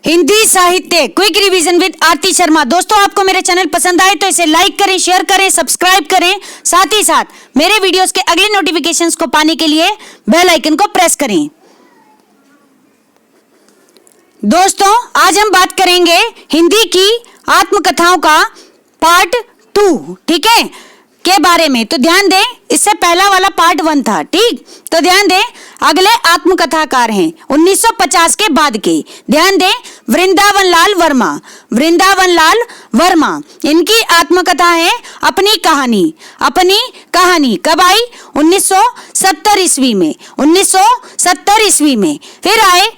हिंदी साहित्य quick revision with आरती शर्मा। दोस्तों, आपको मेरे चैनल पसंद आए तो इसे लाइक करें, शेयर करें, सब्सक्राइब करें। साथ ही साथ मेरे वीडियोस के अगले नोटिफिकेशंस को पाने के लिए बेल आइकन को प्रेस करें। दोस्तों, आज हम बात करेंगे हिंदी की आत्मकथाओं का पार्ट 2, ठीक है, के बारे में। तो ध्यान दें, इससे पहला वाला पार्ट 1 था, ठीक। तो ध्यान दें, अगले आत्मकथाकार हैं 1950 के बाद के। ध्यान दें, वृंदावन लाल वर्मा। वृंदावन लाल वर्मा, इनकी आत्मकथा है अपनी कहानी। अपनी कहानी कब आई? 1970 ईस्वी में। 1970 ईस्वी में। फिर आए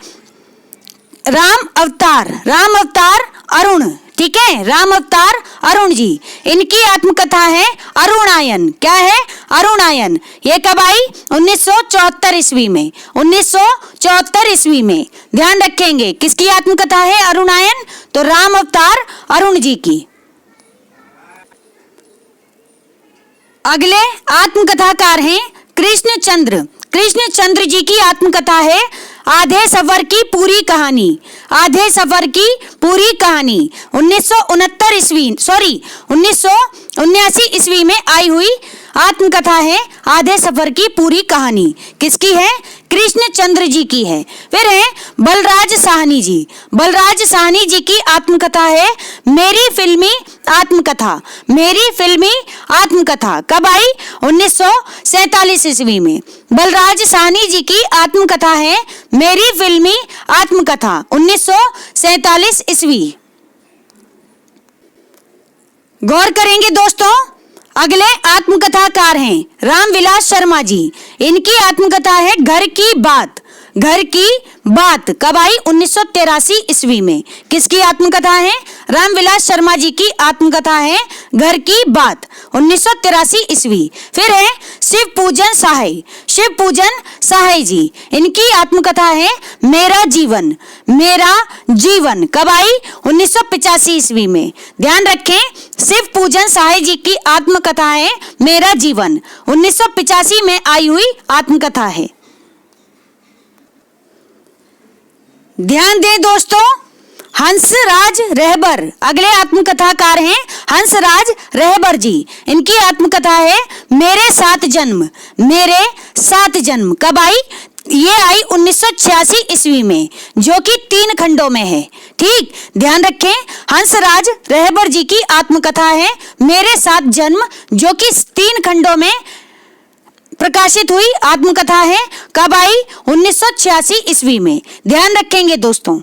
राम अवतार। राम अवतार अरुण, ठीक है, राम अवतार अरुण जी। इनकी आत्मकथा है अरुणायन। क्या है? अरुणायन। ये कब आई? 1974 ईस्वी में। 1974 ईस्वी में। ध्यान रखेंगे, किसकी आत्मकथा है अरुणायन? तो राम अवतार अरुण जी की। अगले आत्मकथाकार हैं कृष्णचंद्र। कृष्णचंद्र जी की आत्मकथा है आधे सफर की पूरी कहानी। आधे सफर की पूरी कहानी 1979 ईस्वी में आई हुई आत्मकथा है आधे सफर की पूरी कहानी। किसकी है? कृष्णचंद्र जी की है। फिर है बलराज साहनी जी। बलराज साहनी जी की आत्मकथा है मेरी फिल्मी आत्मकथा। मेरी फिल्मी आत्मकथा कब आई? 1947 ईस्वी में। बलराज साहनी जी की आत्मकथा है मेरी फिल्मी आत्मकथा 1947 ईस्वी। गौर करेंगे दोस्तों, अगले आत्मकथाकार हैं रामविलास शर्मा जी। इनकी आत्मकथा है घर की बात। घर की बात कब आई? 1983 ईस्वी में। किसकी आत्मकथा है? रामविलास शर्मा जी की आत्मकथा है घर की बात 1983 ईस्वी। फिर है शिव पूजन सहाय। शिव पूजन सहाय जी, इनकी आत्मकथा है मेरा जीवन। मेरा जीवन कब आई? 1985 ईस्वी में। ध्यान रखें, शिव पूजन सहाय जी की आत्मकथा है मेरा जीवन। 1985 में आई हुई आत्मकथा है। ध्यान दें दोस्तों, हंसराज रहबर अगले आत्मकथाकार हैं हंसराज रहबर जी। इनकी आत्मकथा है मेरे सात जन्म। मेरे सात जन्म कब आई? ये आई 1986 ईस्वी में, जो कि 3 खंडों में है, ठीक। ध्यान रखें, हंसराज रहबर जी की आत्मकथा है मेरे सात जन्म, जो कि 3 खंडों में प्रकाशित हुई आत्मकथा है। कब आई? 1986 ईस्वी में। ध्यान रखेंगे दोस्तों।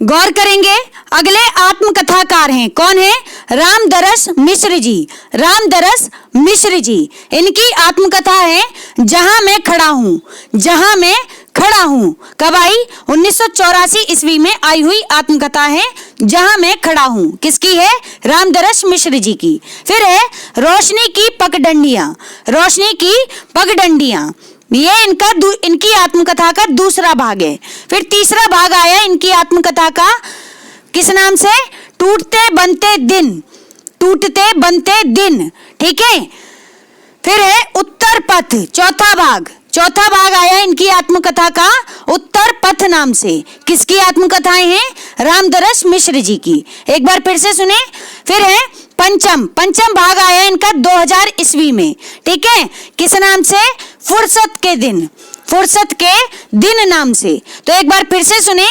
गौर करेंगे, अगले आत्मकथाकार हैं कौन है? रामदरस मिश्र जी। रामदरस मिश्र जी, इनकी आत्मकथा है जहां मैं खड़ा हूं। जहां मैं खड़ा हूं कब आई? 1984 ईस्वी में आई हुई आत्मकथा है जहां मैं खड़ा हूं। किसकी है? रामदरस मिश्र जी की। फिर है रोशनी की पगडंडियां। रोशनी की पगडंडियां, ये इनकी आत्मकथा का दूसरा भाग है। फिर तीसरा भाग आया इनकी आत्मकथा का, किस नाम से? टूटते बनते दिन। टूटते बनते दिन, ठीक है। फिर है उत्तर पथ, चौथा भाग। चौथा भाग आया इनकी आत्मकथा का उत्तर पथ नाम से। किसकी आत्मकथाएं हैं? रामदरस मिश्र जी की। एक बार फिर से सुने। फिर है पंचम। पंचम भाग आया इनका 2000 ईस्वी में, ठीक है। किस नाम से? फुर्सत के दिन। फुर्सत के दिन नाम से। तो एक बार फिर से सुने,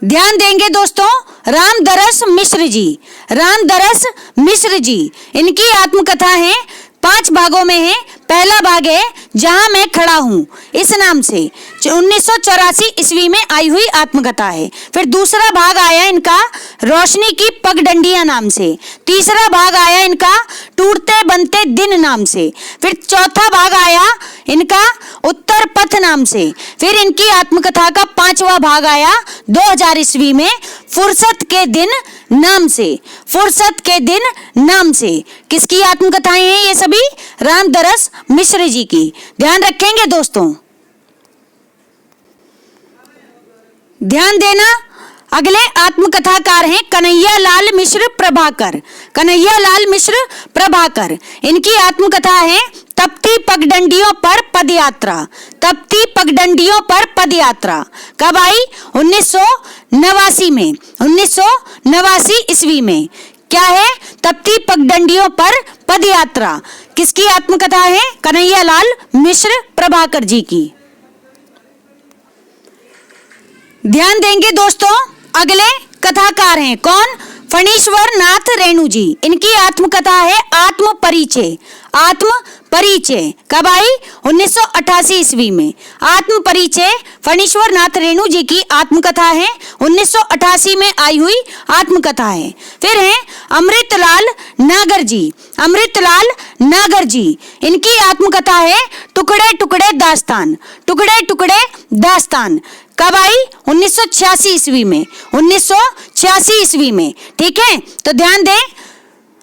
ध्यान देंगे दोस्तों। रामदरस मिश्र जी। रामदरस मिश्र जी, इनकी आत्मकथा है 5 भागों में है। पहला भाग है जहां मैं खड़ा हूं, इस नाम से 1984 ईस्वी में आई हुई आत्मकथा है। फिर दूसरा भाग आया इनका रोशनी की पगडंडियां नाम से। तीसरा भाग आया इनका टूटते बनते दिन नाम से। फिर चौथा भाग आया इनका उत्तर पथ नाम से। फिर इनकी आत्मकथा का 5वां भाग आया 2000 ईस्वी में फुर्सत के दिन नाम से। फुर्सत के दिन नाम से। किसकी आत्मकथाएं हैं ये सभी? रामदरस मिश्र जी की। ध्यान रखेंगे दोस्तों। ध्यान देना, अगले आत्मकथाकार हैं कन्हैया लाल मिश्र प्रभाकर। कन्हैया लाल मिश्र प्रभाकर, इनकी आत्मकथा है तपती पगडंडियों पर पदयात्रा, तपती पगडंडियों पर पदयात्रा कब आई? 1989 में, 1989 ईस्वी में। क्या है? तपती पगडंडियों पर पदयात्रा। किसकी आत्मकथा है? कन्हैयालाल मिश्र प्रभाकर जी की। ध्यान देंगे दोस्तों, अगले कथाकार हैं कौन? फणीश्वर नाथ रेणु जी। इनकी आत्मकथा है आत्म परिचय। आत्म परिचय कब आई? 1988 ईस्वी में। आत्म परिचय फणीश्वर नाथ रेणु जी की आत्मकथा है, 1988 में आई हुई आत्मकथा है। फिर है अमृतलाल नागर जी। अमृतलाल नागर जी, इनकी आत्मकथा है टुकड़े टुकड़े दास्तान। टुकड़े टुकड़े दास्तान कब आई? 1986 ईस्वी में। 1986 ईस्वी में। ठीक है, तो ध्यान दें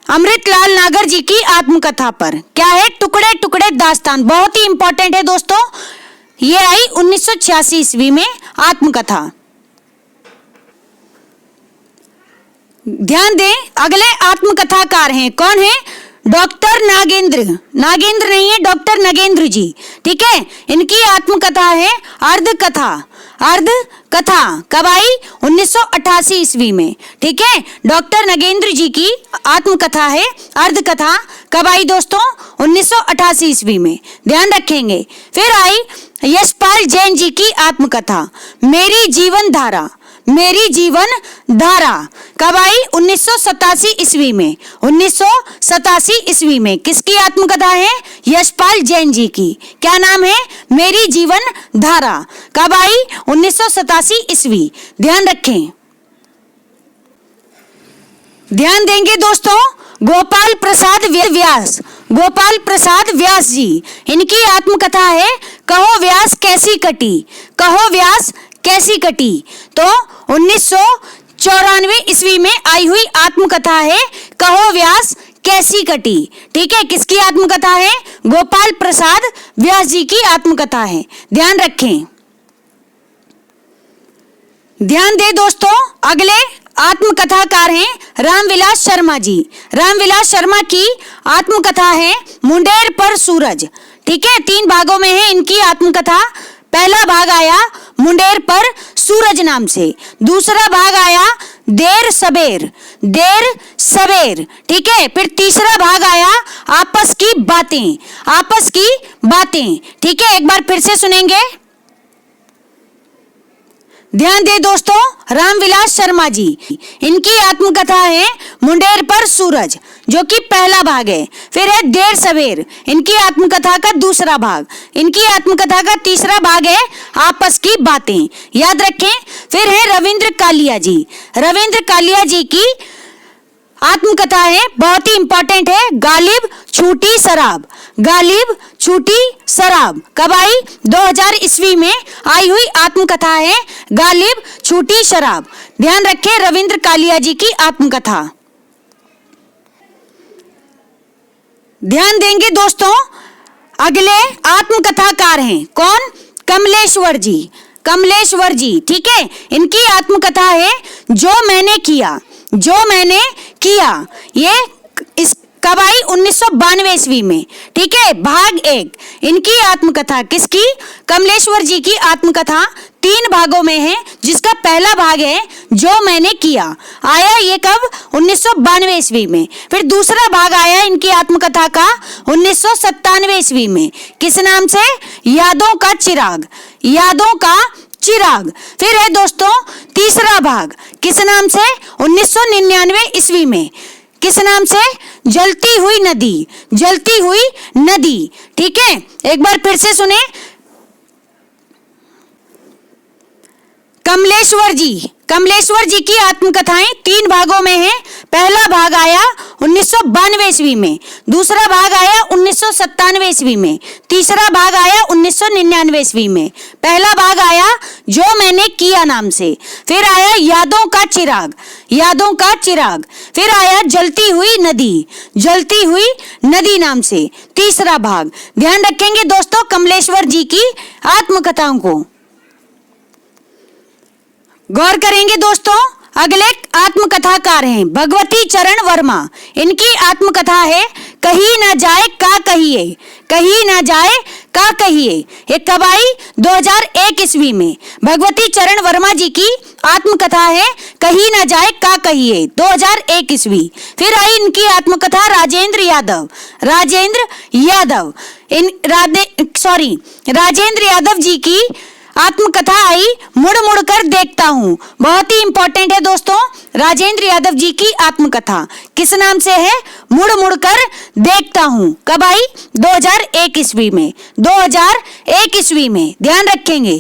अमृतलाल नागर जी की आत्मकथा पर। क्या है? टुकड़े टुकड़े दास्तान। बहुत ही इंपॉर्टेंट है दोस्तों, ये आई 1986 ईस्वी में आत्मकथा। ध्यान दें, अगले आत्मकथाकार हैं कौन है? डॉक्टर नागेंद्र। नागेंद्र नहीं है, डॉक्टर नगेंद्र जी। ठीक है, इनकी आत्मकथा है अर्ध कथा। अर्ध कथा कब आई? 1988 ईस्वी में। ठीक है, डॉक्टर नगेंद्र जी की आत्मकथा है अर्ध कथा। कब आई दोस्तों? 1988 ईस्वी में। ध्यान रखेंगे। फिर आई यशपाल जैन जी की आत्मकथा मेरी जीवन धारा। मेरी जीवन धारा कब आई? 1987 ईस्वी में। 1987 ईस्वी में। किसकी आत्मकथा है? यशपाल जैन जी की। क्या नाम है? मेरी जीवन धारा। कब आई? 1987 ईस्वी। ध्यान रखें। ध्यान देंगे दोस्तों, गोपाल प्रसाद व्यास। गोपाल प्रसाद व्यास जी, इनकी आत्मकथा है कहो व्यास कैसी कटी। कहो व्यास कैसी कटी। तो 1994 ईस्वी में आई हुई आत्मकथा है कहो व्यास कैसी कटी। ठीक है, किसकी आत्मकथा है? गोपाल प्रसाद व्यास जी की आत्मकथा है। ध्यान रखें। ध्यान दे दोस्तों, अगले आत्मकथाकार हैं रामविलास शर्मा जी। रामविलास शर्मा की आत्मकथा है मुंडेर पर सूरज। ठीक है, 3 भागों में है इनकी आत्मकथा। पहला भाग आया मुंडेर पर सूरज नाम से, दूसरा भाग आया देर सबेर। देर सबेर। ठीक है, फिर तीसरा भाग आया आपस की बातें। आपस की बातें। ठीक है, एक बार फिर से सुनेंगे। ध्यान दे दोस्तों, रामविलास शर्मा जी, इनकी आत्मकथा है मुंडेर पर सूरज, जो कि पहला भाग है। फिर है देर सवेर, इनकी आत्मकथा का दूसरा भाग। इनकी आत्मकथा का तीसरा भाग है आपस की बातें। याद रखें। फिर है रविंद्र कालिया जी। रविंद्र कालिया जी की आत्मकथा है, बहुत ही इंपॉर्टेंट है, गालिब छूटी शराब। गालिब छूटी शराब कब आई? 2000 ईस्वी में आई हुई आत्मकथा है गालिब छूटी शराब। ध्यान रखें, रविंद्र कालिया जी की आत्मकथा। ध्यान देंगे दोस्तों, अगले आत्मकथाकार हैं कौन? कमलेश्वर जी। कमलेश्वर जी, ठीक है, इनकी आत्मकथा है जो मैंने किया। जो मैंने किया। ये इस कब आई? 1992 ईस्वी में। ठीक है, भाग 1। इनकी आत्मकथा किसकी? कमलेश्वर जी की आत्मकथा 3 भागों में है, जिसका पहला भाग है जो मैंने किया। आया ये कब? 1992 ईस्वी में। फिर दूसरा भाग आया इनकी आत्मकथा का 1997 ईस्वी में। किस नाम से? यादों का चिराग। यादों का चिराग। फिर है दोस्तों तीसरा भाग, किस नाम से? 1999 ईस्वी में। किस नाम से? जलती हुई नदी। जलती हुई नदी। ठीक है, एक बार फिर से सुने। कमलेश्वर जी। कमलेश्वर जी की आत्मकथाएं 3 भागों में है। पहला भाग आया 1992 ईस्वी में, दूसरा भाग आया 1997 ईस्वी में, तीसरा भाग आया 1999 ईस्वी में। पहला भाग आया जो मैंने किया नाम से, फिर आया यादों का चिराग। यादों का चिराग। फिर आया जलती हुई नदी। जलती हुई नदी नाम से तीसरा भाग। ध्यान रखेंगे दोस्तों कमलेश्वर जी की आत्मकथाओं को। गौर करेंगे दोस्तों, अगले आत्मकथाकार हैं भगवती चरण वर्मा। इनकी आत्मकथा है कही ना जाए का कहिए, कही ना जाए का कहिए। ये कब आई? 2001 ईस्वी में। भगवती चरण वर्मा जी की आत्मकथा है कही ना जाए का कहिए, 2001 ईस्वी। फिर आई इनकी आत्मकथा राजेंद्र यादव, राजेंद्र यादव राजेंद्र यादव जी की आत्मकथा आई मुड़ मुड़ कर देखता हूँ। बहुत ही इंपॉर्टेंट है दोस्तों, राजेंद्र यादव जी की आत्मकथा किस नाम से है? मुड़ मुड़ कर देखता हूँ। कब आई? 2001 ईस्वी में, 2001 ईस्वी में। ध्यान रखेंगे,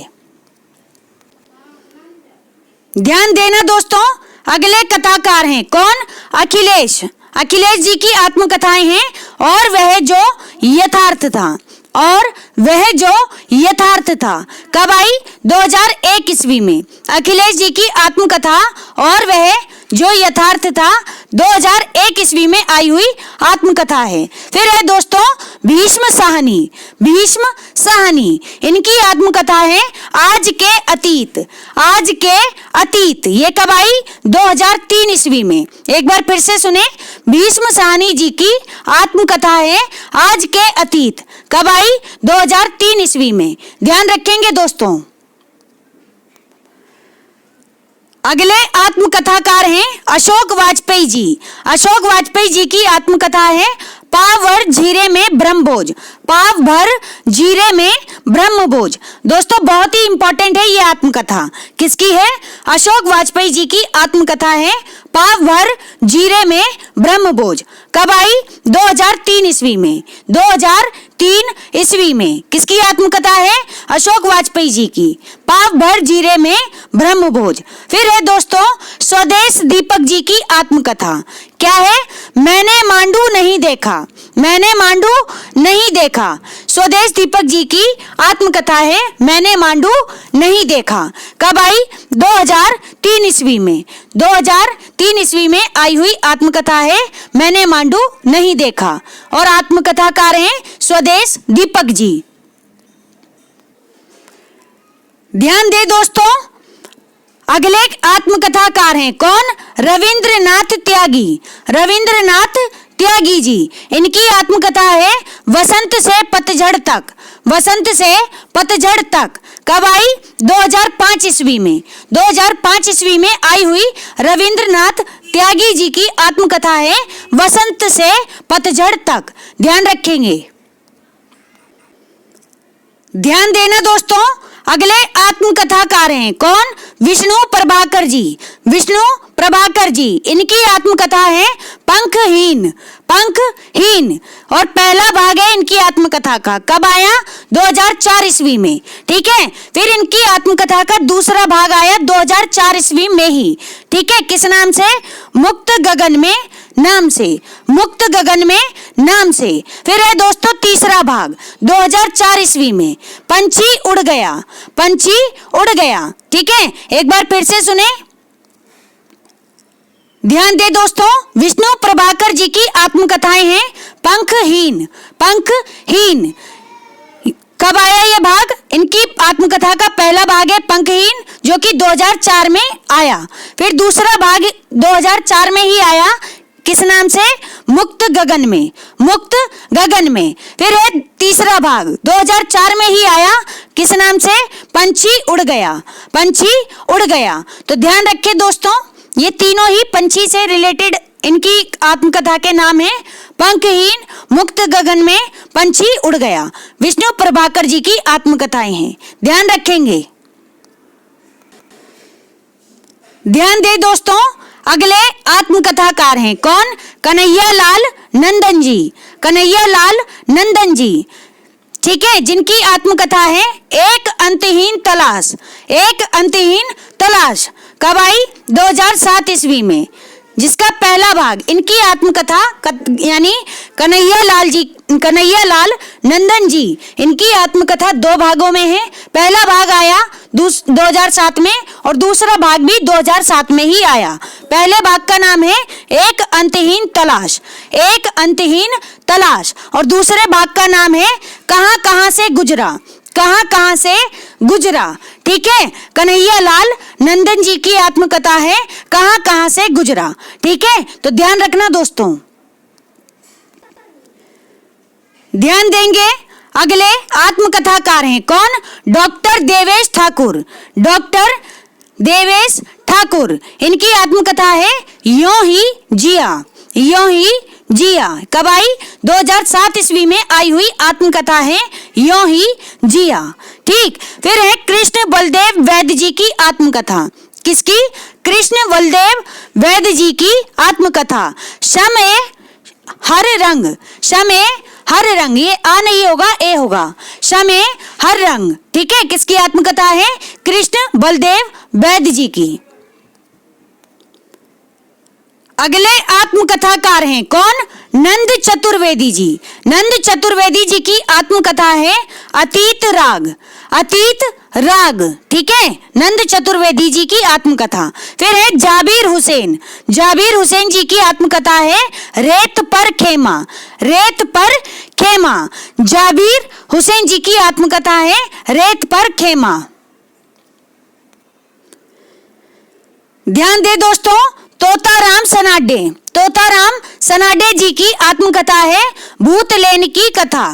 ध्यान देना दोस्तों। अगले कथाकार हैं कौन? अखिलेश। अखिलेश जी की आत्मकथाएं हैं और वह जो यथार्थ था, और वह जो यथार्थ था। कब आई? 2001 ईस्वी में। अखिलेश जी की आत्मकथा और वह जो यथार्थ था 2001 ईस्वी में आई हुई आत्मकथा है। फिर है दोस्तों भीष्म साहनी, भीष्म साहनी। इनकी आत्मकथा है आज के अतीत, आज के अतीत। ये कब आई? 2003 ईस्वी में। एक बार फिर से सुने, भीष्म साहनी जी की आत्मकथा है आज के अतीत। कब आई? 2003 ईस्वी में। ध्यान रखेंगे दोस्तों। अगले आत्मकथाकार हैं अशोक वाजपेयी जी। अशोक वाजपेयी जी की आत्मकथा है पाव भर जीरे में ब्रह्मभोज, पाव भर जीरे में ब्रह्मभोज। दोस्तों बहुत ही इंपॉर्टेंट है ये आत्मकथा। किसकी है? अशोक वाजपेयी जी की आत्मकथा है पाव भर जीरे में ब्रह्मभोज। कब आई? 2003 ईस्वी में, 2003 ईस्वी में। किसकी आत्मकथा है? अशोक वाजपेयी जी की, पाव भर जीरे में ब्रह्मभोज। फिर है दोस्तों स्वदेश दीपक जी की आत्मकथा। क्या है? मैंने मांडू नहीं देखा, मैंने मांडू नहीं देखा। स्वदेश दीपक जी की आत्मकथा है मैंने मांडू नहीं देखा। कब आई? 2003 ईस्वी में, 2003 ईस्वी में आई हुई आत्मकथा है मैंने मांडू नहीं देखा। और आत्मकथाकार हैं स्वदेश दीपक जी। ध्यान दे दोस्तों, अगले आत्मकथाकार हैं कौन? रविंद्रनाथ त्यागी, रविंद्रनाथ त्यागी जी। इनकी आत्मकथा है वसंत से पतझड़ तक, वसंत से पतझड़ तक। कब आई? 2005 ईस्वी में, 2005 ईस्वी में आई हुई रविंद्रनाथ त्यागी जी की आत्मकथा है वसंत से पतझड़ तक। ध्यान रखेंगे, ध्यान देना दोस्तों। अगले आत्मकथाकार हैं कौन? विष्णु प्रभाकर जी, विष्णु प्रभाकर जी। इनकी आत्मकथा है पंखहीन, पंखहीन। और पहला भाग है इनकी आत्मकथा का। कब आया? 2004 ईस्वी में। ठीक है। फिर इनकी आत्मकथा का दूसरा भाग आया 2004 ईस्वी में ही। ठीक है। किस नाम से? मुक्त गगन में नाम से, मुक्त गगन में नाम से। फिर है दोस्तों तीसरा भाग 2004 ईस्वी में, पंछी उड़ गया, पंछी उड़ गया। ठीक है। एक बार फिर से सुने, ध्यान दे दोस्तों। विष्णु प्रभाकर जी की आत्मकथाएं हैं पंखहीन, पंखहीन। कब आया ये भाग? इनकी आत्मकथा का पहला भाग है पंखहीन, जो कि 2004 में आया। फिर दूसरा भाग 2004 में ही आया। किस नाम से? मुक्त गगन में, मुक्त गगन में। फिर है तीसरा भाग 2004 में ही आया। किस नाम से? पंछी उड़ गया, पंछी उड़ गया। तो ध्यान रखें दोस्तों, ये तीनों ही पंछी से रिलेटेड इनकी आत्मकथा के नाम है। पंखहीन, मुक्त गगन में, पंछी उड़ गया। विष्णु प्रभाकर जी की आत्मकथाएं हैं। ध्यान रखेंगे, ध्यान दे दोस्तों। अगले आत्मकथाकार हैं कौन? कन्हैया लाल नंदन जी, कन्हैया लाल नंदन जी। ठीक है। जिनकी आत्मकथा है एक अंतहीन तलाश, एक अंतहीन तलाश। कब आई? 2007 ईस्वी में। जिसका पहला भाग इनकी आत्मकथा यानी कन्हैया लाल नंदन जी, इनकी आत्मकथा दो भागों में है। पहला भाग आया 2007 में और दूसरा भाग भी 2007 में ही आया। पहले भाग का नाम है एक अंतहीन तलाश, एक अंतहीन तलाश। और दूसरे भाग का नाम है कहां कहां से गुजरा, कहां कहां से गुजरा। ठीक है। कन्हैया लाल नंदन जी की आत्मकथा है कहां कहां से गुजरा। ठीक है। तो ध्यान रखना दोस्तों। ध्यान देंगे। अगले आत्मकथाकार हैं कौन? डॉक्टर देवेश ठाकुर। डॉक्टर देवेश ठाकुर, इनकी आत्मकथा है यों ही जिया। यों ही जिया कब आई? 2007 ईस्वी में आई हुई आत्मकथा है यों ही जिया। ठीक, फिर है कृष्ण बलदेव वैद्य जी की आत्मकथा। किसकी? कृष्ण बलदेव वैद्य जी की आत्मकथा। शमे हर रंग। शमे हर रंग, ये आ नहीं होगा, ए होगा। शमे हर रंग, ठीक है। किसकी आत्मकथा है? कृष्ण बलदेव वैद्य जी की। अगले आत्मकथाकार हैं कौन? नंद चतुर्वेदी जी। नंद चतुर्वेदी जी की आत्मकथा है अतीत राग। अतीत राग, ठीक है, नंद चतुर्वेदी जी की आत्मकथा। फिर है जाबिर हुसैन। जाबिर हुसैन जी की आत्मकथा है रेत पर खेमा। रेत पर खेमा, जाबिर हुसैन जी की आत्मकथा है रेत पर खेमा। ध्यान दे दोस्तों, तोताराम सनाडे। तोताराम सनाडे जी की आत्मकथा है भूतलेन की कथा।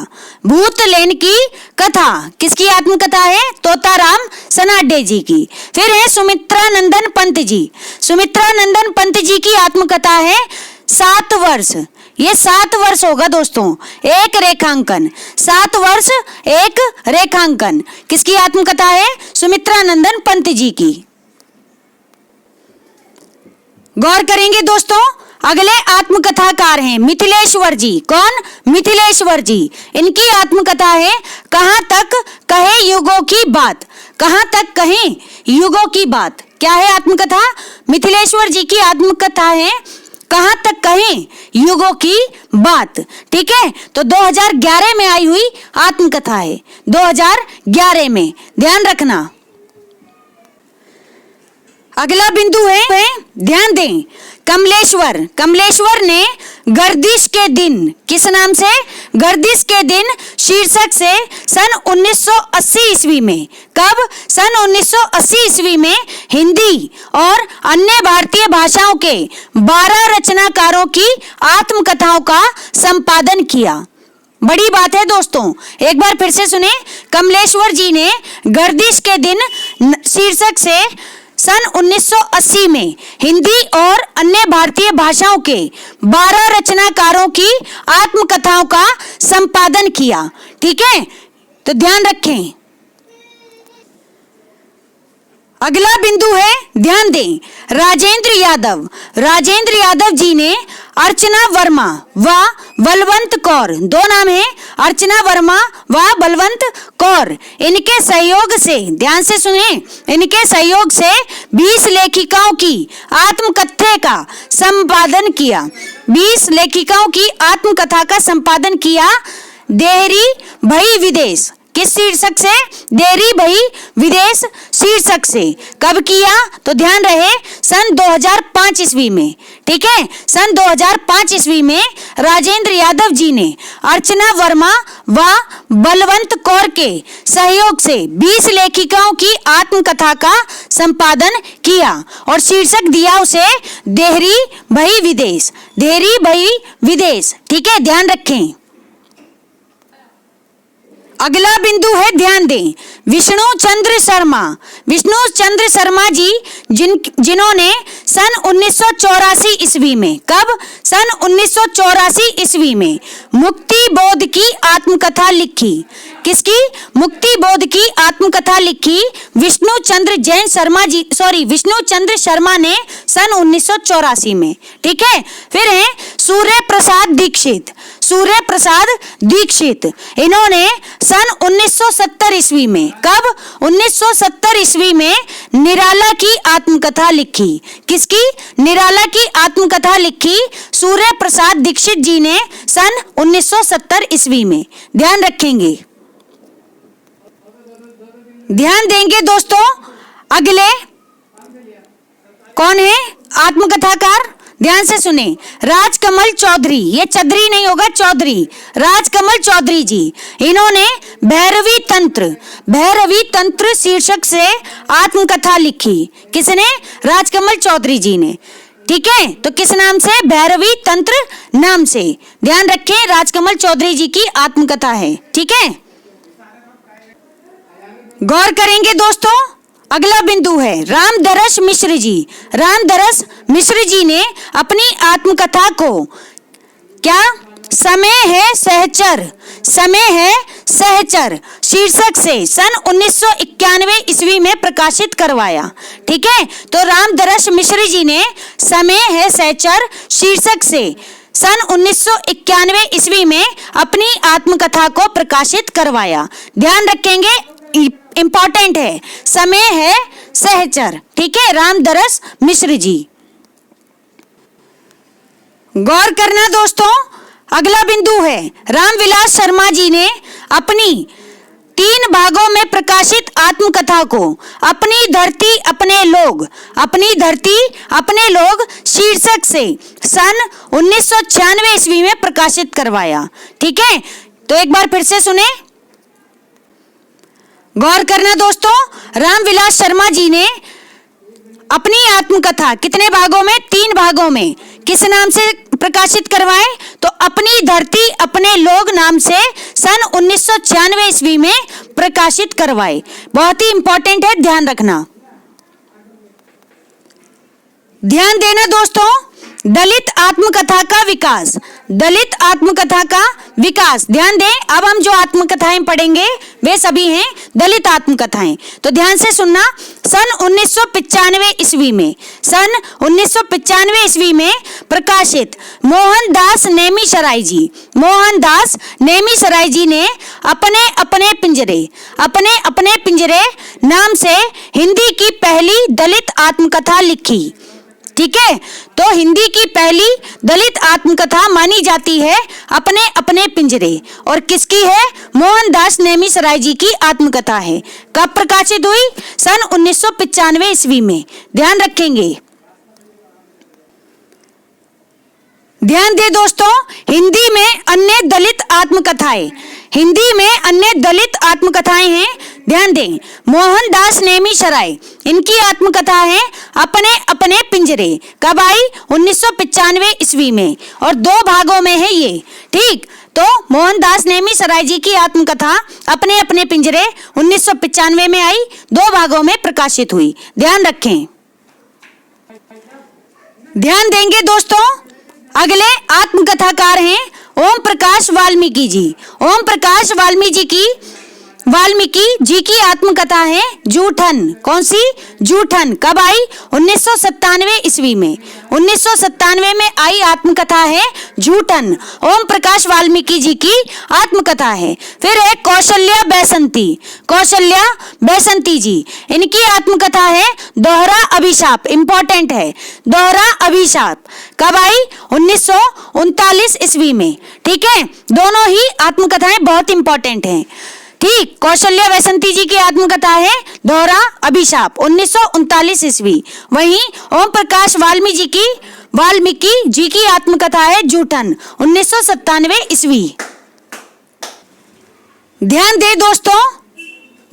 भूतलेन की कथा, किसकी आत्मकथा है? तोताराम सनाडे जी की। फिर है सुमित्रा नंदन पंत जी। सुमित्रा नंदन पंत जी की आत्मकथा है 7 वर्ष। ये 7 वर्ष होगा दोस्तों, एक रेखांकन। 7 वर्ष एक रेखांकन, किसकी आत्मकथा है? सुमित्रा नंदन पंत जी की। गौर करेंगे दोस्तों, अगले आत्मकथाकार हैं मिथिलेश्वर जी। कौन? मिथिलेश्वर जी। इनकी आत्मकथा है कहां तक कहे युगों की बात। कहां तक कहें युगों की बात, क्या है आत्मकथा? मिथिलेश्वर जी की आत्मकथा है कहां तक कहें युगों की बात, ठीक है। तो 2011 में आई हुई आत्मकथा है, 2011 में, ध्यान रखना। अगला बिंदु है, ध्यान दें, कमलेश्वर। कमलेश्वर ने गर्दिश के दिन, किस नाम से? गर्दिश के दिन शीर्षक से सन 1980 ईस्वी में, कब? सन 1980 ईस्वी में हिंदी और अन्य भारतीय भाषाओं के 12 रचनाकारों की आत्मकथाओं का संपादन किया। बड़ी बात है दोस्तों, एक बार फिर से सुने। कमलेश्वर जी ने गर्दिश के दिन शीर्षक से सन 1980 में हिंदी और अन्य भारतीय भाषाओं के 12 रचनाकारों की आत्मकथाओं का संपादन किया, ठीक है। तो ध्यान रखें। अगला बिंदु है, ध्यान दें, राजेंद्र यादव। राजेंद्र यादव जी ने अर्चना वर्मा व बलवंत कौर, दो नाम है, अर्चना वर्मा व बलवंत कौर, इनके सहयोग से, ध्यान से सुने, इनके सहयोग से 20 लेखिकाओं की आत्मकथा का संपादन किया। 20 लेखिकाओं की आत्मकथा का संपादन किया। देहरी भई विदेश, किस शीर्षक से? देहरी भई विदेश शीर्षक से। कब किया? तो ध्यान रहे, सन 2005 ईस्वी में, ठीक है। सन 2005 ईस्वी में राजेंद्र यादव जी ने अर्चना वर्मा व बलवंत कौर के सहयोग से 20 लेखिकाओं की आत्मकथा का संपादन किया और शीर्षक दिया उसे देहरी भई विदेश। देहरी भई विदेश, ठीक है, ध्यान रखें। अगला बिंदु है, ध्यान दें, विष्णु चंद्र शर्मा। विष्णु चंद्र शर्मा जी जिन्होंने सन 1984 ईस्वी में, कब? सन 1984 ईस्वी में मुक्ति बोध की आत्मकथा लिखी। किसकी? मुक्ति बोध की आत्मकथा लिखी विष्णु चंद्र जैन शर्मा जी, सॉरी, विष्णु चंद्र शर्मा ने सन 1984 में, ठीक है। फिर है सूर्य प्रसाद दीक्षित। सूर्य प्रसाद दीक्षित, इन्होंने सन 1970 ईस्वी में, कब? 1970 ईस्वी में निराला की आत्मकथा लिखी। किसकी? निराला की आत्मकथा लिखी सूर्य प्रसाद दीक्षित जी ने सन 1970 ईस्वी में, ध्यान रखेंगे। ध्यान देंगे दोस्तों, अगले कौन है आत्मकथाकार? ध्यान से सुने, राजकमल चौधरी। ये चौधरी नहीं होगा, चौधरी, राजकमल चौधरी जी, इन्होंने भैरवी तंत्र शीर्षक से आत्मकथा लिखी। किसने? राजकमल चौधरी जी ने, ठीक है, तो किस नाम से? भैरवी तंत्र नाम से। ध्यान रखें, राजकमल चौधरी जी की आत्मकथा है। ठीक है, गौर करेंगे दोस्तों। अगला बिंदु है रामदरस मिश्र जी। रामदरस मिश्र जी ने अपनी आत्मकथा को क्या? समय है सहचर, समय है सहचर शीर्षक से सन 1991 ईस्वी में प्रकाशित करवाया। ठीक है, तो रामदरस मिश्र जी ने समय है सहचर शीर्षक से सन 1991 ईस्वी में अपनी आत्मकथा को प्रकाशित करवाया। ध्यान रखेंगे, इंपॉर्टेंट है, समय है सहचर। ठीक है, रामदरस मिश्र जी। गौर करना दोस्तों, अगला बिंदु है रामविलास शर्मा जी ने अपनी 3 भागों में प्रकाशित आत्मकथा को अपनी धरती अपने लोग, अपनी धरती अपने लोग शीर्षक से सन 1996 ईस्वी में प्रकाशित करवाया। ठीक है, तो एक बार फिर से सुने, गौर करना दोस्तों। रामविलास शर्मा जी ने अपनी आत्मकथा कितने भागों में? 3 भागों में। किस नाम से प्रकाशित करवाए? तो अपनी धरती अपने लोग नाम से सन 1996 ईस्वी में प्रकाशित करवाए। बहुत ही इंपॉर्टेंट है, ध्यान रखना। ध्यान देना दोस्तों, दलित आत्मकथा का विकास, दलित आत्मकथा का विकास। ध्यान दें, अब हम जो आत्मकथाएं पढ़ेंगे वे सभी हैं दलित आत्मकथाएं। तो ध्यान से सुनना। सन 1995 ईस्वी में, सन 1995 ईस्वी में प्रकाशित मोहनदास नेमिसराय जी, मोहनदास नेमिसराय जी ने अपने अपने पिंजरे, अपने अपने पिंजरे नाम से हिंदी की पहली दलित आत्मकथा लिखी। ठीक है, तो हिंदी की पहली दलित आत्मकथा मानी जाती है अपने अपने पिंजरे। और किसकी है? मोहनदास नेमिसराय जी की आत्मकथा है। कब प्रकाशित हुई? सन 1995 ईस्वी में। ध्यान रखेंगे। ध्यान दे दोस्तों, हिंदी में अन्य दलित आत्मकथाएं, हिंदी में अन्य दलित आत्मकथाएं हैं। ध्यान दें, मोहनदास नेमिसराय, इनकी आत्मकथा है अपने अपने पिंजरे। कब आई? 1995 ईस्वी में, और 2 भागों में है ये। ठीक, तो मोहनदास नेमिसराय जी की आत्मकथा अपने अपने पिंजरे 1995 में आई, 2 भागों में प्रकाशित हुई। ध्यान रखें। ध्यान देंगे दोस्तों, अगले आत्मकथाकार हैं ओम प्रकाश वाल्मीकि जी। ओम प्रकाश वाल्मीकि जी की आत्मकथा है जूठन। कौन सी? जूठन। कब आई? 1997 ईस्वी में। 1997 में आई आत्मकथा है जूठन। ओम प्रकाश वाल्मीकि जी की आत्मकथा है। फिर है कौशल्या बैसंती, कौशल्या बैसंती जी, इनकी आत्मकथा है दोहरा अभिशाप। इंपॉर्टेंट है, दोहरा अभिशाप। कब आई? 1939 ईस्वी में। ठीक है, दोनों ही आत्मकथाएं बहुत इंपॉर्टेंट हैं। ठीक, कौशल्या बैसंती जी की आत्मकथा है दोहरा अभिशाप, 1939 ईस्वी। वहीं ओम प्रकाश वाल्मीकि जी की आत्मकथा है जूठन, 1997 ईस्वी। ध्यान दे दोस्तों,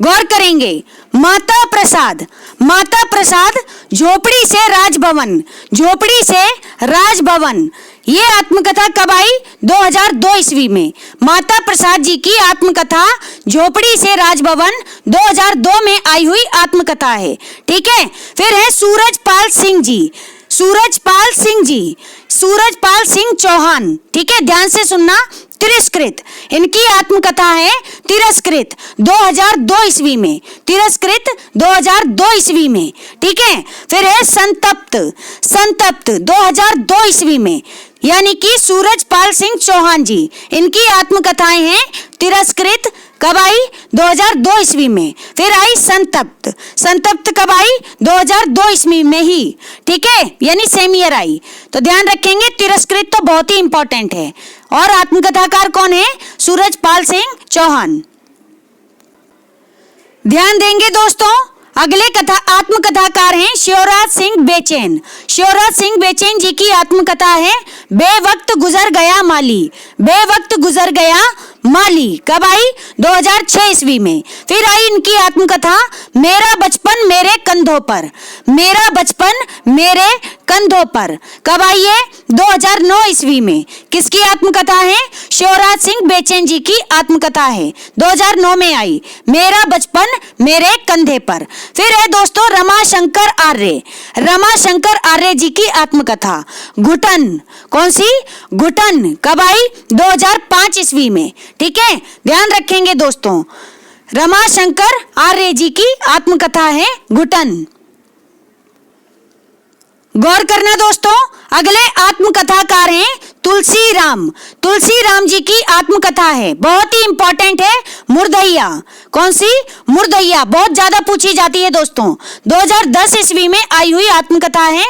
गौर करेंगे। माता प्रसाद, माता प्रसाद झोपड़ी से राजभवन, झोपड़ी से राजभवन, ये आत्मकथा कब आई? 2002 ईस्वी में। माता प्रसाद जी की आत्मकथा झोपड़ी से राजभवन 2002 में आई हुई आत्मकथा है। ठीक है, फिर है सूरजपाल सिंह जी, सूरजपाल सिंह जी, सूरजपाल सिंह चौहान। ठीक है, ध्यान से सुनना। तिरस्कृत, इनकी आत्मकथा है तिरस्कृत, 2002 ईस्वी में। तिरस्कृत 2002 ईस्वी में। ठीक है, फिर है संतप्त, संतप्त 2002 ईस्वी में, यानी कि सूरजपाल सिंह चौहान जी, इनकी आत्मकथाएं हैं तिरस्कृत। कब आई? 2002 ईस्वी में। फिर आई संतप्त, संतप्त कब आई? 2002 ईस्वी में ही। ठीक है, यानी सेम ईयर आई। तो ध्यान रखेंगे, तिरस्कृत तो बहुत ही इंपॉर्टेंट है। और आत्मकथाकार कौन है? सूरजपाल सिंह चौहान। ध्यान देंगे दोस्तों, अगले आत्मकथाकार हैं शिवराज सिंह बेचैन। शिवराज सिंह बेचैन जी की आत्मकथा है बेवक्त गुजर गया माली, बेवक्त गुजर गया माली। कब आई? 2006 ईस्वी में। फिर आई इनकी आत्मकथा मेरा बचपन मेरे कंधों पर, मेरा बचपन मेरे कंधों पर। कब आई है? 2009 ईस्वी में। किसकी आत्मकथा है? शिवराज सिंह बेचैन जी की आत्मकथा है, 2009 में आई। मेरा बचपन मेरे कंधे पर। फिर है दोस्तों रमाशंकर आर्य। रमाशंकर आर्य जी की आत्मकथा घुटन। कौन सी? घुटन। कब आई? 2005 ईस्वी में। ठीक है, ध्यान रखेंगे दोस्तों, रमाशंकर आर्य जी की आत्मकथा है घुटन। गौर करना दोस्तों, अगले आत्मकथाकार हैं तुलसी राम। तुलसी राम जी की आत्मकथा है, बहुत ही इंपॉर्टेंट है, मुर्दैया। कौन सी? मुर्दैया। बहुत ज्यादा पूछी जाती है दोस्तों। 2010 ईस्वी में आई हुई आत्मकथा है,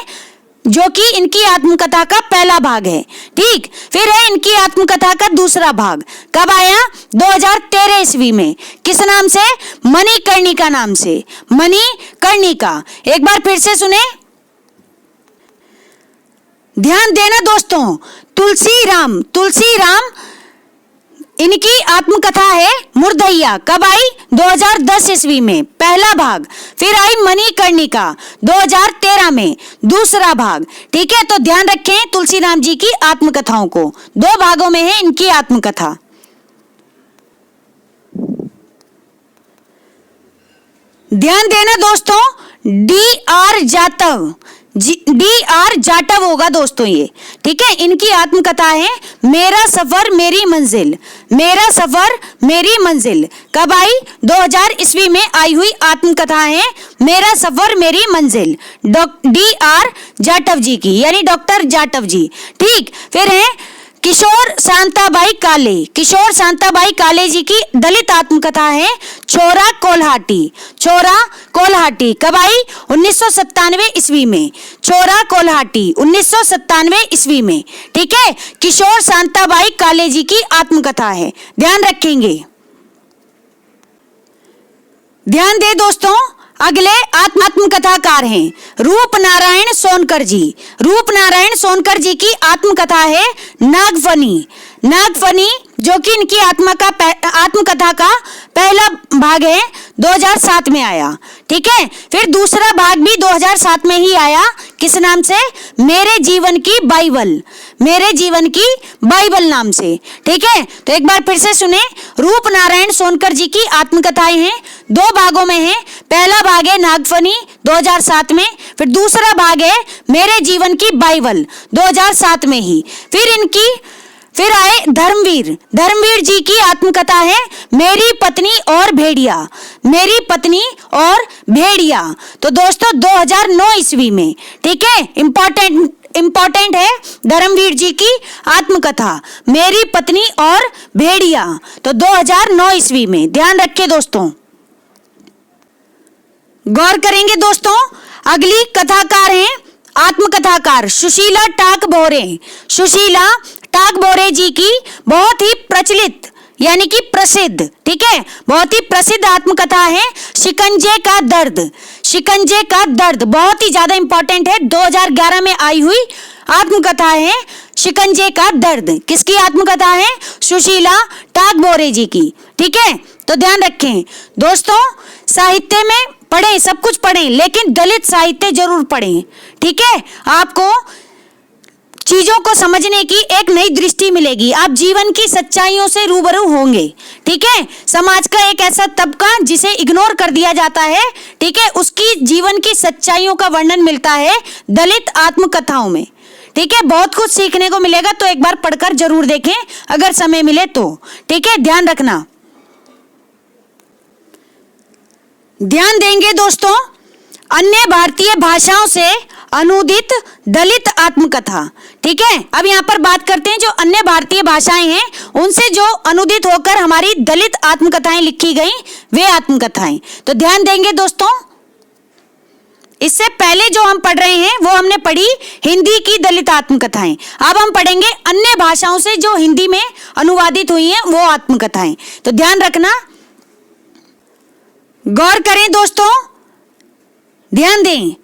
जो कि इनकी आत्मकथा का पहला भाग है। ठीक, फिर है इनकी आत्मकथा का दूसरा भाग। कब आया? 2013 ईस्वी में। किस नाम से? मणिकर्णिका नाम से। मणिकर्णिका। एक बार फिर से सुने, ध्यान देना दोस्तों, तुलसी राम इनकी आत्मकथा है मुर्दैया। कब आई? 2010 ईस्वी में, पहला भाग। फिर आई मणिकर्णिका 2013 में, दूसरा भाग। ठीक है, तो ध्यान रखें तुलसी राम जी की आत्मकथाओं को, 2 भागों में है इनकी आत्मकथा। ध्यान देना दोस्तों, डी.आर. जाटव होगा दोस्तों ये। ठीक है, इनकी आत्मकथा है मेरा सफर मेरी मंजिल। मेरा सफर मेरी मंजिल। कब आई? 2000 ईस्वी में आई हुई आत्मकथा है मेरा सफर मेरी मंजिल, डी.आर. जाटव जी की, यानी डॉक्टर जाटव जी। ठीक, फिर है किशोर शांताबाई काले। किशोर शांताबाई काले जी की दलित आत्मकथा है छोरा कोल्हाटी। छोरा कोल्हाटी। कब आई? 1997 ईस्वी में। छोरा कोल्हाटी 1997 ईस्वी में। ठीक है, किशोर शांताबाई काले जी की आत्मकथा है, ध्यान रखेंगे। ध्यान दे दोस्तों, अगले आत्मकथाकार हैं रूपनारायण सोनकर जी। रूपनारायण सोनकर जी की आत्मकथा है नागफनी। नागफनी, जो कि इनकी आत्मकथा का पहला भाग है, 2007 में आया। ठीक है, फिर दूसरा भाग भी 2007 में ही आया। किस नाम से? मेरे जीवन की बाइबल। मेरे जीवन की बाइबल नाम से। ठीक है, तो एक बार फिर से सुने, रूपनारायण सोनकर जी की आत्मकथाएं हैं, 2 भागों में है। पहला भाग है नागफनी 2007 में, फिर दूसरा भाग है मेरे जीवन की बाइबल 2007 में ही। फिर आए धर्मवीर। धर्मवीर जी की आत्मकथा है मेरी पत्नी और भेड़िया। मेरी पत्नी और भेड़िया। तो दोस्तों 2009 ईस्वी में। ठीक है, इंपॉर्टेंट है धर्मवीर जी की आत्मकथा मेरी पत्नी और भेड़िया, तो 2009 ईस्वी में। ध्यान रखिए दोस्तों, गौर करेंगे दोस्तों, अगली कथाकार हैं आत्मकथाकार सुशीला टाकबोरे। सुशीला टाकबोरे जी की बहुत ही प्रचलित यानी कि प्रसिद्ध, ठीक है, बहुत ही प्रसिद्ध आत्मकथा है शिकंजे का दर्द। शिकंजे का दर्द बहुत ही ज्यादा इंपॉर्टेंट है, 2011 में आई हुई आत्मकथा है शिकंजे का दर्द। किसकी आत्मकथा है? सुशीला टाकबोरे जी की। ठीक है, तो ध्यान रखें दोस्तों, साहित्य में पढ़ें, सब कुछ पढ़ें, लेकिन दलित साहित्य जरूर पढ़ें। ठीक है, आपको चीजों को समझने की एक नई दृष्टि मिलेगी, आप जीवन की सच्चाइयों से रूबरू होंगे। ठीक है, समाज का एक ऐसा तबका जिसे इग्नोर कर दिया जाता है, ठीक है, उसकी जीवन की सच्चाइयों का वर्णन मिलता है दलित आत्मकथाओं में। ठीक है, बहुत कुछ सीखने को मिलेगा, तो एक बार पढ़कर जरूर देखें अगर समय मिले तो। ठीक है, ध्यान रखना। ध्यान देंगे दोस्तों, अन्य भारतीय भाषाओं से अनुदित दलित आत्मकथा। ठीक है, अब यहाँ पर बात करते हैं जो अन्य भारतीय भाषाएं हैं उनसे जो अनुदित होकर हमारी दलित आत्मकथाएं लिखी गई, वे आत्मकथाएं। तो ध्यान देंगे दोस्तों, इससे पहले जो हम पढ़ रहे हैं वो हमने पढ़ी हिंदी की दलित आत्मकथाएं। अब हम पढ़ेंगे अन्य भाषाओं से जो हिंदी में अनुवादित हुई हैं वो आत्मकथाएं। तो ध्यान रखना, गौर करें दोस्तों, ध्यान दें,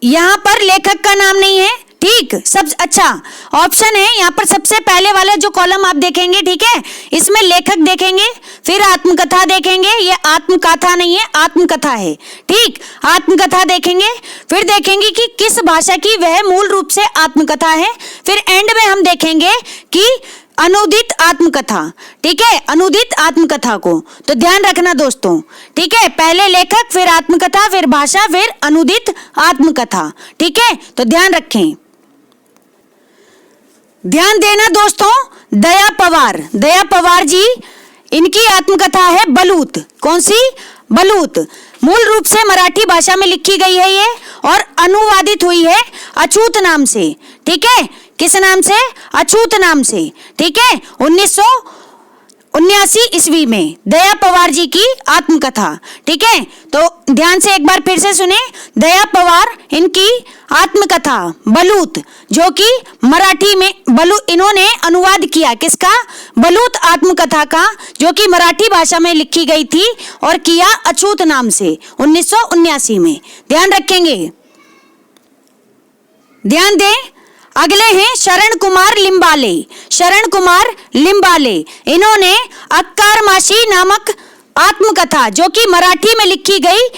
यहां पर लेखक का नाम नहीं है, ठीक, सब अच्छा ऑप्शन है यहाँ पर। सबसे पहले वाला जो कॉलम आप देखेंगे, ठीक है, इसमें लेखक देखेंगे, फिर आत्मकथा देखेंगे। ये आत्मकथा नहीं है, आत्मकथा है, ठीक। आत्मकथा देखेंगे, फिर देखेंगे कि किस भाषा की वह मूल रूप से आत्मकथा है, फिर एंड में हम देखेंगे कि अनुदित आत्मकथा, ठीक है, अनुदित आत्मकथा को। तो ध्यान रखना दोस्तों, ठीक है, पहले लेखक, फिर आत्मकथा, फिर भाषा, फिर अनुदित आत्मकथा, ठीक है। तो ध्यान रखें, ध्यान देना दोस्तों। दया पवार, दया पवार जी, इनकी आत्मकथा है बलूत। कौन सी? बलूत। मूल रूप से मराठी भाषा में लिखी गई है ये, और अनुवादित हुई है अछूत नाम से, ठीक है। किस नाम से? अछूत नाम से, ठीक है। 1979 ईस्वी में दया पवार जी की आत्मकथा, ठीक है। तो ध्यान से एक बार फिर से सुने, दया पवार, इनकी आत्मकथा बलूत, जो कि मराठी में इन्होंने अनुवाद किया। किसका? बलूत आत्मकथा का, जो कि मराठी भाषा में लिखी गई थी और किया अछूत नाम से 1979 में। ध्यान रखेंगे, ध्यान दें। अगले हैं शरण कुमार लिम्बाले। शरण कुमार लिम्बाले, इन्होंने अक्कार मासी नामक आत्मकथा, जो कि मराठी में लिखी गई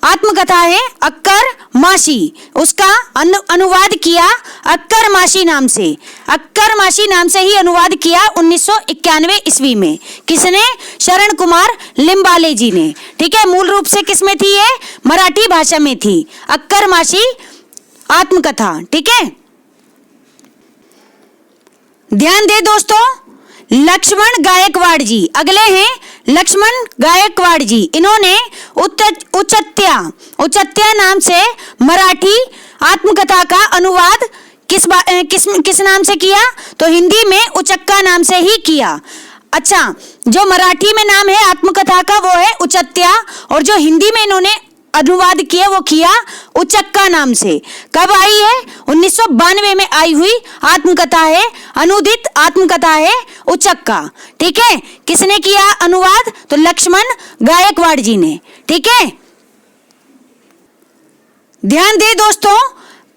आत्मकथा है अक्कर मासी, उसका अनुवाद किया अक्कर मासी नाम से। अक्कर मासी नाम से ही अनुवाद किया 1991 ईस्वी में। किसने? शरण कुमार लिम्बाले जी ने, ठीक है। मूल रूप से किस में थी ये? मराठी भाषा में थी, अक्कर मासी आत्मकथा, ठीक है। ध्यान दे दोस्तों, लक्ष्मण गायकवाड़ जी, अगले हैं लक्ष्मण गायकवाड़ जी। इन्होंने उचत्या नाम से मराठी आत्मकथा का अनुवाद किस नाम से किया? तो हिंदी में उचक्का नाम से ही किया। अच्छा, जो मराठी में नाम है आत्मकथा का वो है उचत्या, और जो हिंदी में इन्होंने अनुवाद किया वो किया उचक्का नाम से। कब आई है? 1992 में आई हुई आत्मकथा है, अनुदित आत्मकथा है उचक्का, ठीक है। किसने किया अनुवाद? तो लक्ष्मण गायकवाड़ जी ने, ठीक है। ध्यान दे दोस्तों,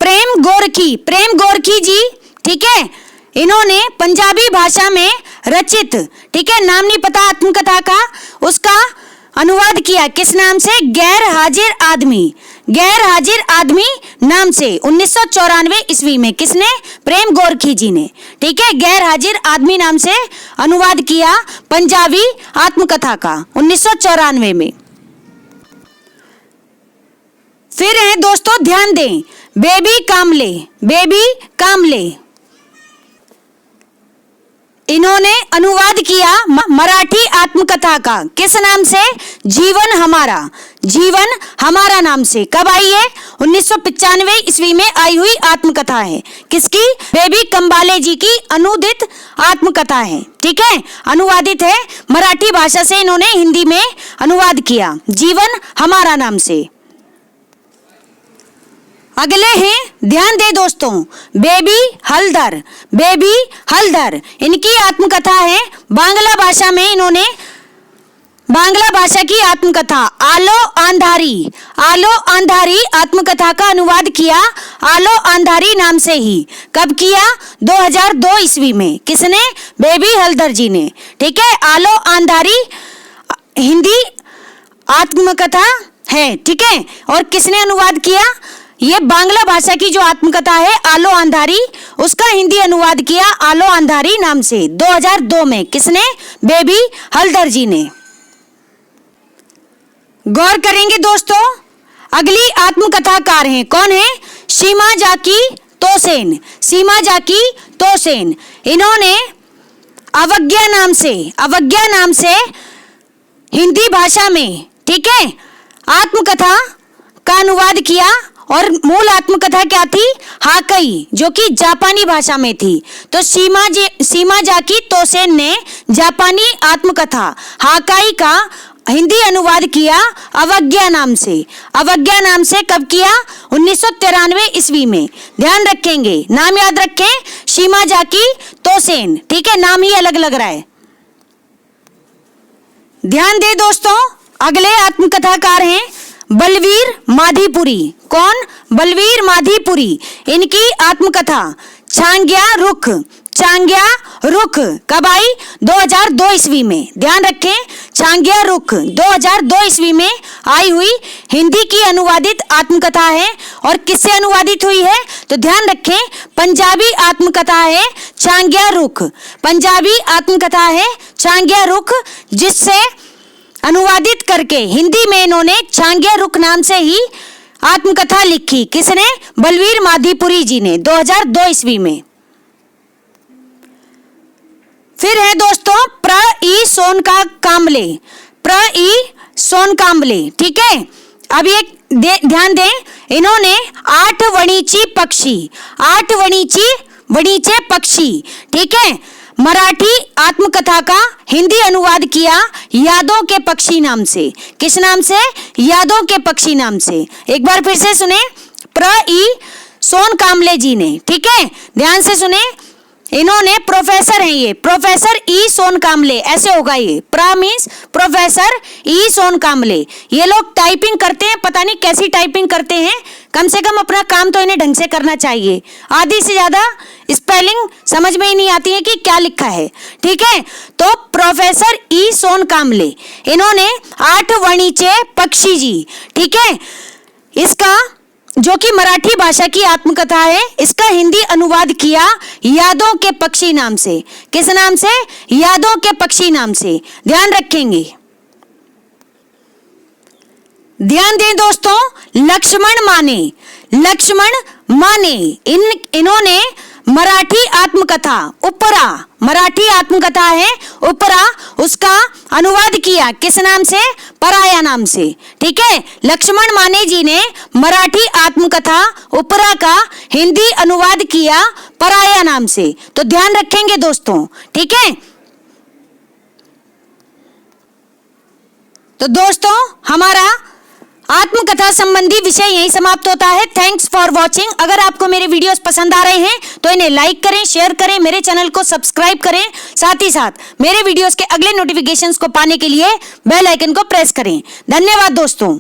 प्रेम गोरखी जी, ठीक है, इन्होंने पंजाबी भाषा में रचित, ठीक है, नाम नहीं पता आत्मकथा का, उसका अनुवाद किया किस नाम से? गैर हाजिर आदमी नाम से 1994 ईस्वी में। किसने? प्रेम गोरखी जी ने, ठीक है। गैर हाजिर आदमी नाम से अनुवाद किया पंजाबी आत्मकथा का 1994 में। फिर है दोस्तों, ध्यान दें, बेबी कामले, इन्होंने अनुवाद किया मराठी आत्मकथा का किस नाम से? जीवन हमारा नाम से। कब आई है? 1995 ईस्वी में आई हुई आत्मकथा है। किसकी? बेबी कंबाले जी की अनुदित आत्मकथा है, ठीक है, अनुवादित है मराठी भाषा से, इन्होंने हिंदी में अनुवाद किया जीवन हमारा नाम से। अगले हैं, ध्यान दे दोस्तों, बेबी हलधर, इनकी आत्मकथा है बांग्ला भाषा में, इन्होंने बांग्ला भाषा की आत्मकथा आलो आंधारी आत्मकथा का अनुवाद किया आलो आंधारी नाम से ही। कब किया? 2002 ईस्वी में। किसने? बेबी हलधर जी ने, ठीक है। आलो आंधारी हिंदी आत्मकथा है, ठीक है, और किसने अनुवाद किया? ये बांग्ला भाषा की जो आत्मकथा है आलो अंधारी, उसका हिंदी अनुवाद किया आलो अंधारी नाम से 2002 में। किसने? बेबी हलधर जी ने। गौर करेंगे दोस्तों, अगली आत्मकथाकार हैं, कौन है? सीमा जाकी तोसेन, इन्होंने अवज्ञा नाम से हिंदी भाषा में, ठीक है, आत्मकथा का अनुवाद किया, और मूल आत्मकथा क्या थी? हाकई, जो कि जापानी भाषा में थी। तो सीमा जाकी तोसेन ने जापानी आत्मकथा हाकाई का हिंदी अनुवाद किया अवज्ञा नाम से। कब किया? 1993 ईस्वी में। ध्यान रखेंगे, नाम याद रखें, सीमा जाकी तोसेन, ठीक है, नाम ही अलग लग रहा है। ध्यान दे दोस्तों, अगले आत्मकथाकार हैं बलवीर माधीपुरी। कौन? बलवीर माधीपुरी, इनकी आत्मकथा छांग्या रुख। छांग्या रुख कब आई? 2002 ईस्वी में। ध्यान रखें, छांग्या रुख 2002 ईस्वी में आई हुई हिंदी की अनुवादित आत्मकथा है। और किससे अनुवादित हुई है? तो ध्यान रखें, पंजाबी आत्मकथा है छांग्या रुख। पंजाबी आत्मकथा है छांग्या रुख, जिससे अनुवादित करके हिंदी में इन्होंने छांग्या रुख नाम से ही आत्मकथा लिखी। किसने? बलवीर माधीपुरी जी ने 2002 ईस्वी में। फिर है दोस्तों प्र ई सोनका काम्बले। प्र ई सोनकाम्बले, ठीक है। अब ये ध्यान दें, इन्होंने 8 वणिची पक्षी, 8 वणिचे पक्षी, ठीक है, मराठी आत्मकथा का हिंदी अनुवाद किया यादों के पक्षी नाम से। किस नाम से? यादों के पक्षी नाम से। एक बार फिर से सुने, प्र ई सोनकाम्बले जी ने, ठीक है, ध्यान से सुने। इन्होंने प्रोफेसर हैं, ये प्रोफेसर ई सोनकाम्बले, ऐसे होगा ये। प्र मीन्स प्रोफेसर ई सोनकाम्बले। ये लोग टाइपिंग करते हैं, पता नहीं कैसी टाइपिंग करते हैं। कम से कम अपना काम तो इन्हें ढंग से करना चाहिए। आधी से ज्यादा स्पेलिंग समझ में ही नहीं आती है कि क्या लिखा है, ठीक है। तो प्रोफेसर ई सोनकाम्बले, इन्होंने 8 वणिचे पक्षी जी, ठीक है, इसका जो कि मराठी भाषा की आत्मकथा है, इसका हिंदी अनुवाद किया यादों के पक्षी नाम से। किस नाम से? यादों के पक्षी नाम से। ध्यान रखेंगे, ध्यान दें दोस्तों, लक्ष्मण माने। लक्ष्मण माने इन्होंने मराठी आत्मकथा उपरा, मराठी आत्मकथा है उपरा, उसका अनुवाद किया किस नाम से? पराया नाम से, ठीक है। लक्ष्मण माने जी ने मराठी आत्मकथा उपरा का हिंदी अनुवाद किया पराया नाम से। तो ध्यान रखेंगे दोस्तों, ठीक है। तो दोस्तों हमारा आत्मकथा संबंधी विषय यही समाप्त होता है। Thanks for watching. अगर आपको मेरे वीडियोस पसंद आ रहे हैं तो इन्हें लाइक करें, शेयर करें, मेरे चैनल को सब्सक्राइब करें। साथ ही साथ मेरे वीडियोस के अगले नोटिफिकेशंस को पाने के लिए बेल आइकन को प्रेस करें। धन्यवाद दोस्तों।